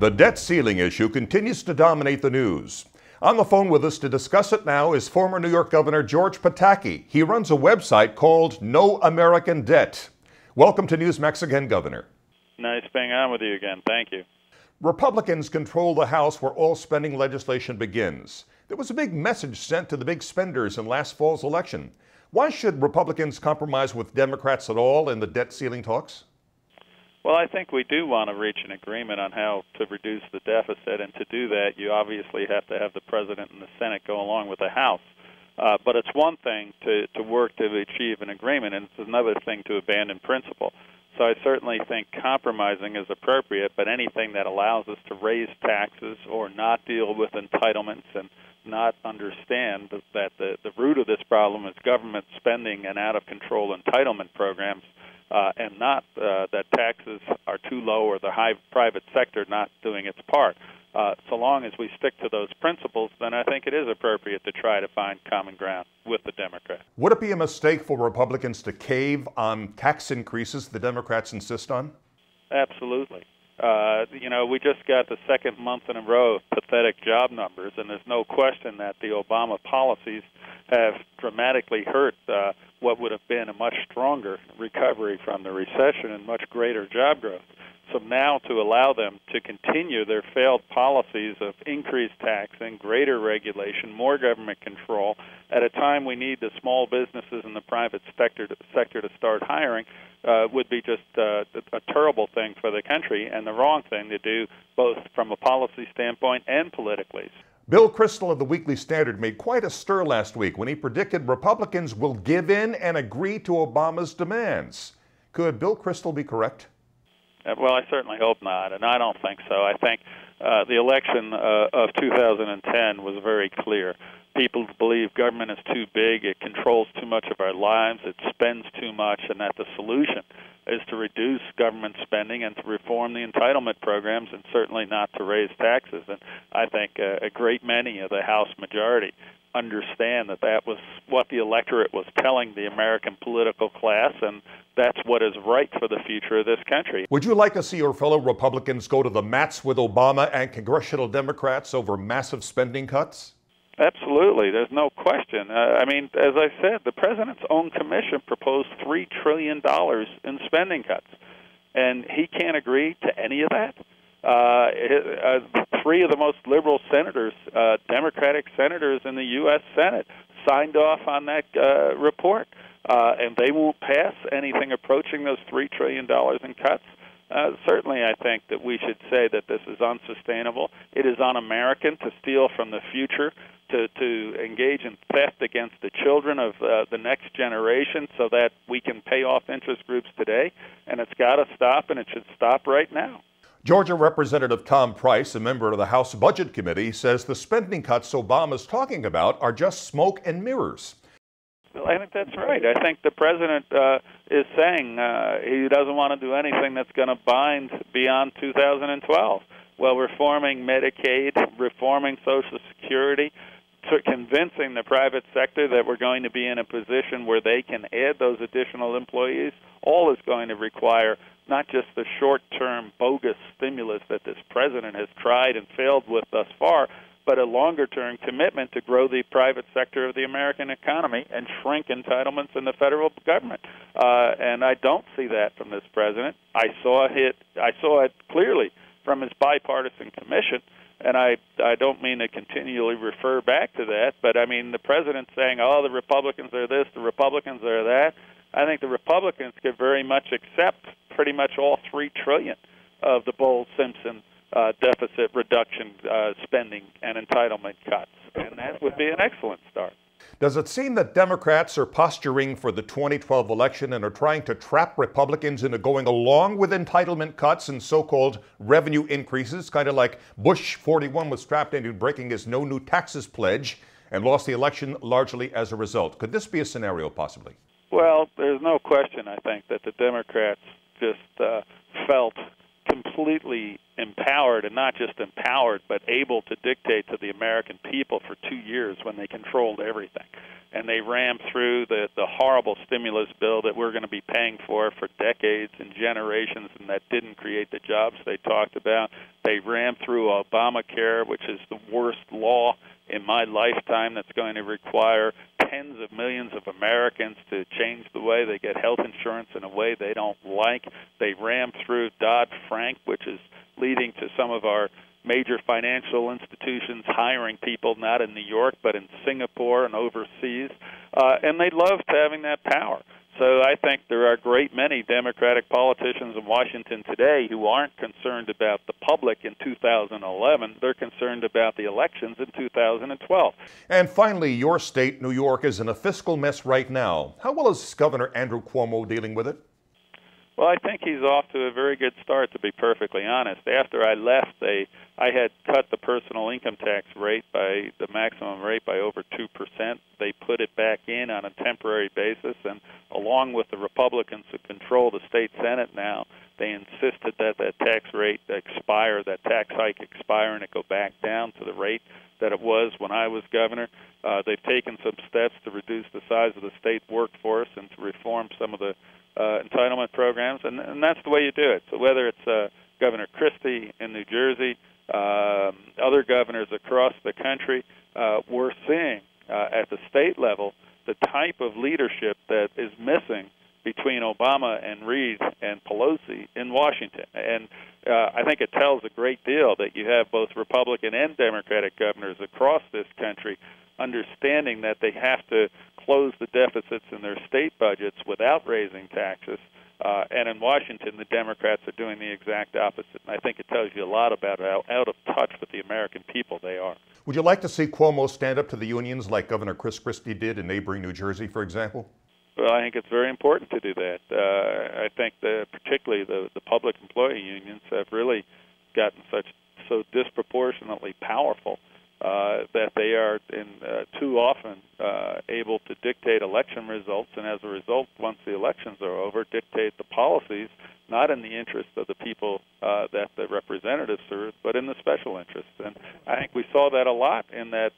The debt ceiling issue continues to dominate the news. On the phone with us to discuss it now is former New York Governor George Pataki. He runs a website called No American Debt. Welcome to Newsmax again, Governor. Nice being on with you again. Thank you. Republicans control the House where all spending legislation begins. There was a big message sent to the big spenders in last fall's election. Why should Republicans compromise with Democrats at all in the debt ceiling talks? Well, I think we do want to reach an agreement on how to reduce the deficit, and to do that, you obviously have to have the President and the Senate go along with the House. But it's one thing to work to achieve an agreement, and it's another thing to abandon principle. So I certainly think compromising is appropriate, but anything that allows us to raise taxes or not deal with entitlements and not understand that the root of this problem is government spending and out-of-control entitlement programs, and not that taxes are too low or the high private sector not doing its part. So long as we stick to those principles, then I think it is appropriate to try to find common ground with the Democrats. Would it be a mistake for Republicans to cave on tax increases the Democrats insist on? Absolutely. We just got the second month in a row of pathetic job numbers, and there's no question that the Obama policies have dramatically hurt what would have been a much stronger recovery from the recession and much greater job growth. So now to allow them to continue their failed policies of increased taxing, greater regulation, more government control, at a time we need the small businesses and the private sector to start hiring, would be just a terrible thing for the country and the wrong thing to do, both from a policy standpoint and politically. Bill Kristol of the Weekly Standard made quite a stir last week when he predicted Republicans will give in and agree to Obama's demands. Could Bill Kristol be correct? Well, I certainly hope not, and I don't think so. I think the election of 2010 was very clear. People believe government is too big, it controls too much of our lives, it spends too much, and that the solution is to reduce government spending and to reform the entitlement programs, and certainly not to raise taxes. And I think a great many of the House majority understand that that was what the electorate was telling the American political class, and that's what is right for the future of this country. Would you like to see your fellow Republicans go to the mats with Obama and congressional Democrats over massive spending cuts? Absolutely. There's no question. As I said, the President's own commission proposed $3 trillion in spending cuts, and he can't agree to any of that. Three of the most liberal senators, Democratic senators in the U.S. Senate, signed off on that report, and they won't pass anything approaching those $3 trillion in cuts. Certainly, I think that we should say that this is unsustainable. It is un-American to steal from the future, to engage in theft against the children of the next generation so that we can pay off interest groups today, and it's got to stop, and it should stop right now. Georgia Representative Tom Price, a member of the House Budget Committee, says the spending cuts Obama's talking about are just smoke and mirrors. Well, I think that's right. I think the President is saying he doesn't want to do anything that's going to bind beyond 2012. Well, reforming Medicaid, reforming Social Security, convincing the private sector that we're going to be in a position where they can add those additional employees, all is going to require not just the short-term bogus stimulus that this President has tried and failed with thus far, but a longer-term commitment to grow the private sector of the American economy and shrink entitlements in the federal government. And I don't see that from this President. I saw it clearly from his bipartisan commission, and I don't mean to continually refer back to that, but I mean the President saying, oh, the Republicans are this, the Republicans are that. I think the Republicans could very much accept pretty much all $3 trillion of the Bowles-Simpson deficit reduction spending and entitlement cuts, and that would be an excellent start. Does it seem that Democrats are posturing for the 2012 election and are trying to trap Republicans into going along with entitlement cuts and so-called revenue increases, kind of like Bush 41 was trapped into breaking his no new taxes pledge and lost the election largely as a result? Could this be a scenario possibly? Well, there's no question, I think, that the Democrats just felt completely empowered, and not just empowered, but able to dictate to the American people for 2 years when they controlled everything. and they rammed through the horrible stimulus bill that we're going to be paying for decades and generations, and that didn't create the jobs they talked about. They rammed through Obamacare, which is the worst law in my lifetime, that's going to require tens of millions of Americans to change the way they get health insurance in a way they don't like. They rammed through Dodd-Frank, which is leading to some of our major financial institutions hiring people not in New York but in Singapore and overseas, and they loved having that power. So I think there are a great many Democratic politicians in Washington today who aren't concerned about the public in 2011. They're concerned about the elections in 2012. And finally, your state, New York, is in a fiscal mess right now. How well is Governor Andrew Cuomo dealing with it? Well, I think he's off to a very good start, to be perfectly honest. After I left, I had cut the personal income tax rate by the maximum rate by over 2%. They put it back in on a temporary basis, and along with the Republicans who control the state Senate now, they insisted that that tax rate expire, that tax hike expire, and it go back down to the rate that it was when I was governor. They've taken some steps to reduce the size of the state workforce and to reform some of the entitlement programs, and that's the way you do it. So whether it's Governor Christie in New Jersey, other governors across the country, we're seeing at the state level the type of leadership that is missing between Obama and Reid and Pelosi in Washington. And I think it tells a great deal that you have both Republican and Democratic governors across this country understanding that they have to close the deficits in their state budgets without raising taxes. And in Washington, the Democrats are doing the exact opposite. And I think it tells you a lot about how out of touch with the American people they are. Would you like to see Cuomo stand up to the unions like Governor Chris Christie did in neighboring New Jersey, for example? Well, I think it's very important to do that. I think that particularly the public employee unions have really gotten so disproportionately powerful that they are too often able to dictate election results, and as a result, once the elections are over, dictate the policies not in the interest of the people that the representatives serve, but in the special interests. And I think we saw that a lot in that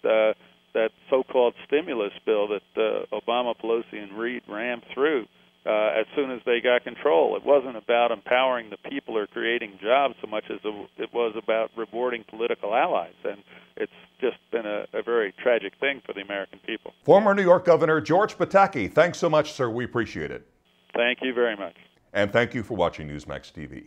so-called stimulus bill that Obama, Pelosi, and Reid rammed through as soon as they got control. It wasn't about empowering the people or creating jobs so much as it was about rewarding political allies. And it's just been a very tragic thing for the American people. Former New York Governor George Pataki, thanks so much, sir. We appreciate it. Thank you very much. And thank you for watching Newsmax TV.